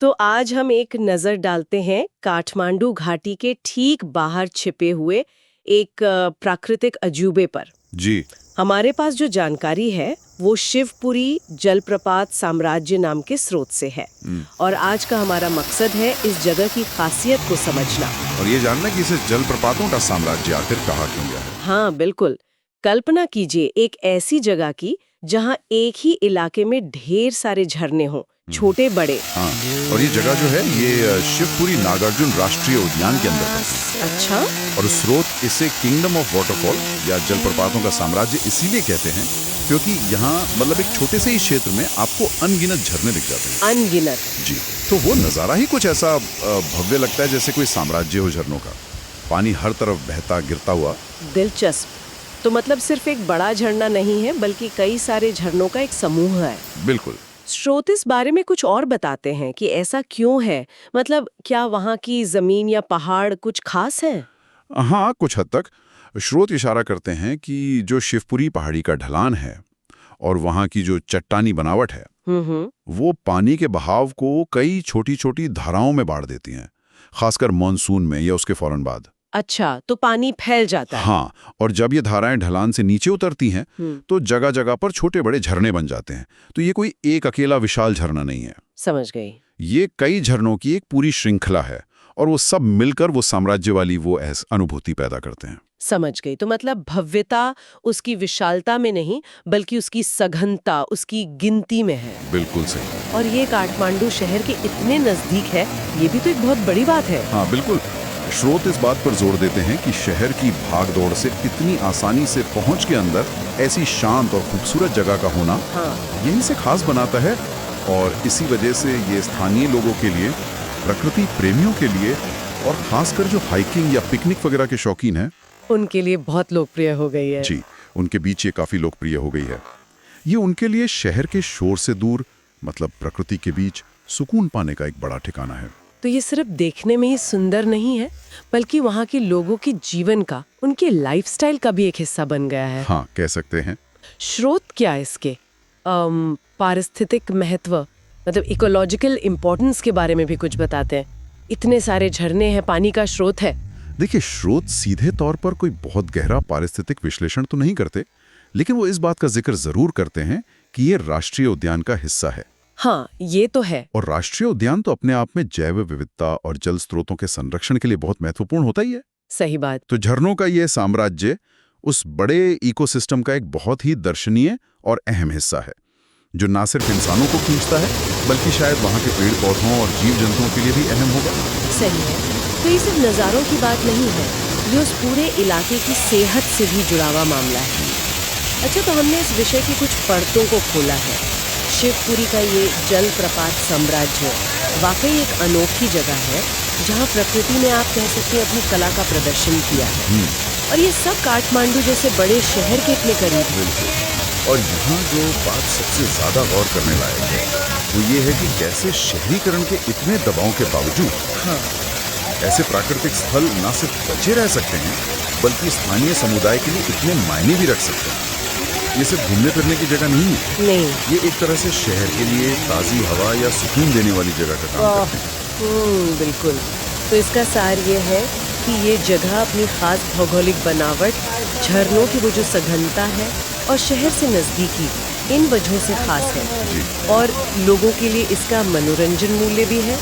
तो आज हम एक नजर डालते हैं काठमांडू घाटी के ठीक बाहर छिपे हुए एक प्राकृतिक अजूबे पर। जी। हमारे पास जो जानकारी है वो शिवपुरी जलप्रपात साम्राज्य नाम के स्रोत से है। और आज का हमारा मकसद है इस जगह की खासियत को समझना और ये जानना कि इसे जलप्रपातों का साम्राज्य आखिर कहा क्यों गया है। हाँ बिल्कुल। कल्पना कीजिए एक ऐसी जगह की जहाँ एक ही इलाके में ढेर सारे झरने हों, छोटे बड़े। हाँ, और ये जगह जो है ये शिवपुरी नागार्जुन राष्ट्रीय उद्यान के अंदर है। अच्छा। और स्रोत इसे किंगडम ऑफ वाटरफॉल या जलप्रपातों का साम्राज्य इसीलिए कहते हैं क्योंकि यहाँ मतलब एक छोटे से ही क्षेत्र में आपको अनगिनत झरने दिख जाते हैं। अनगिनत। जी। तो वो नज़ारा ही कुछ ऐसा भव्य लगता है जैसे कोई साम्राज्य हो झरनों का, पानी हर तरफ बहता गिरता हुआ। दिलचस्प। तो मतलब सिर्फ एक बड़ा झरना नहीं है बल्कि कई सारे झरनों का एक समूह है। बिल्कुल। स्रोत इस बारे में कुछ और बताते हैं कि ऐसा क्यों है, मतलब क्या वहाँ की जमीन या पहाड़ कुछ खास है? हाँ, कुछ हद तक स्रोत इशारा करते हैं कि जो शिवपुरी पहाड़ी का ढलान है और वहाँ की जो चट्टानी बनावट है वो पानी के बहाव को कई छोटी छोटी धाराओं में बांट देती हैं, खासकर मानसून में या उसके फौरन बाद। अच्छा, तो पानी फैल जाता है। हाँ, और जब ये धाराएं ढलान से नीचे उतरती हैं तो जगह जगह पर छोटे बड़े झरने बन जाते हैं। तो ये कोई एक अकेला विशाल झरना नहीं है। समझ गई। ये कई झरनों की एक पूरी श्रृंखला है और वो सब मिलकर वो साम्राज्य वाली वो अनुभूति पैदा करते हैं। समझ गई। तो मतलब भव्यता उसकी विशालता में नहीं बल्कि उसकी सघनता, उसकी गिनती में है। बिल्कुल सही। और ये काठमांडू शहर के इतने नजदीक है, ये भी तो एक बहुत बड़ी बात है। हाँ बिल्कुल। स्रोत इस बात पर जोर देते हैं कि शहर की भागदौड़ से इतनी आसानी से पहुंच के अंदर ऐसी शांत और खूबसूरत जगह का होना यही से खास बनाता है। और इसी वजह से ये स्थानीय लोगों के लिए, प्रकृति प्रेमियों के लिए और खासकर जो हाइकिंग या पिकनिक वगैरह के शौकीन हैं उनके लिए बहुत लोकप्रिय हो गई है। जी, उनके बीच ये काफी लोकप्रिय हो गई है। ये उनके लिए शहर के शोर से दूर, मतलब प्रकृति के बीच सुकून पाने का एक बड़ा ठिकाना है। तो ये सिर्फ देखने में ही सुंदर नहीं है बल्कि वहाँ के लोगों के जीवन का, उनके लाइफस्टाइल का भी एक हिस्सा बन गया है। हाँ, कह सकते हैं। स्रोत क्या है इसके? पारिस्थितिक महत्व, मतलब इकोलॉजिकल इम्पोर्टेंस के बारे में भी कुछ बताते हैं। इतने सारे झरने हैं, पानी का स्रोत है। देखिए, स्रोत सीधे तौर पर कोई बहुत गहरा पारिस्थितिक विश्लेषण तो नहीं करते, लेकिन वो इस बात का जिक्र जरूर करते हैं कि ये राष्ट्रीय उद्यान का हिस्सा है। हाँ, ये तो है। और राष्ट्रीय उद्यान तो अपने आप में जैव विविधता और जल स्रोतों के संरक्षण के लिए बहुत महत्वपूर्ण होता ही है। सही बात। तो झरनों का ये साम्राज्य उस बड़े इकोसिस्टम का एक बहुत ही दर्शनीय और अहम हिस्सा है, जो न सिर्फ इंसानों को खींचता है बल्कि शायद वहाँ के पेड़ पौधों और जीव जंतुओं के लिए भी अहम होगा। सही है। तो ये सिर्फ नज़ारों की बात नहीं है, ये उस पूरे इलाके की सेहत से भी जुड़ा हुआ मामला है। अच्छा, तो हमने इस विषय की कुछ परतों को खोला है। शिवपुरी का ये जलप्रपात साम्राज्य वाकई एक अनोखी जगह है जहाँ प्रकृति ने, आप कह सकते हैं, अपनी कला का प्रदर्शन किया है। और ये सब काठमांडू जैसे बड़े शहर के इतने करीब है। और यहाँ जो बात सबसे ज्यादा गौर करने लायक है वो ये है कि कैसे शहरीकरण के इतने दबाव के बावजूद ऐसे प्राकृतिक स्थल न सिर्फ बचे रह सकते हैं बल्कि स्थानीय समुदाय के लिए इतने मायने भी रख सकते हैं। ये सिर्फ घूमने फिरने की जगह नहीं है, ये एक तरह से शहर के लिए ताज़ी हवा या सुकून देने वाली जगह का काम करते हैं। बिल्कुल। तो इसका सार ये है कि ये जगह अपनी खास भौगोलिक बनावट, झरनों की वो जो सघनता है और शहर से नज़दीकी, इन वजहों से खास है। और लोगों के लिए इसका मनोरंजन मूल्य भी है।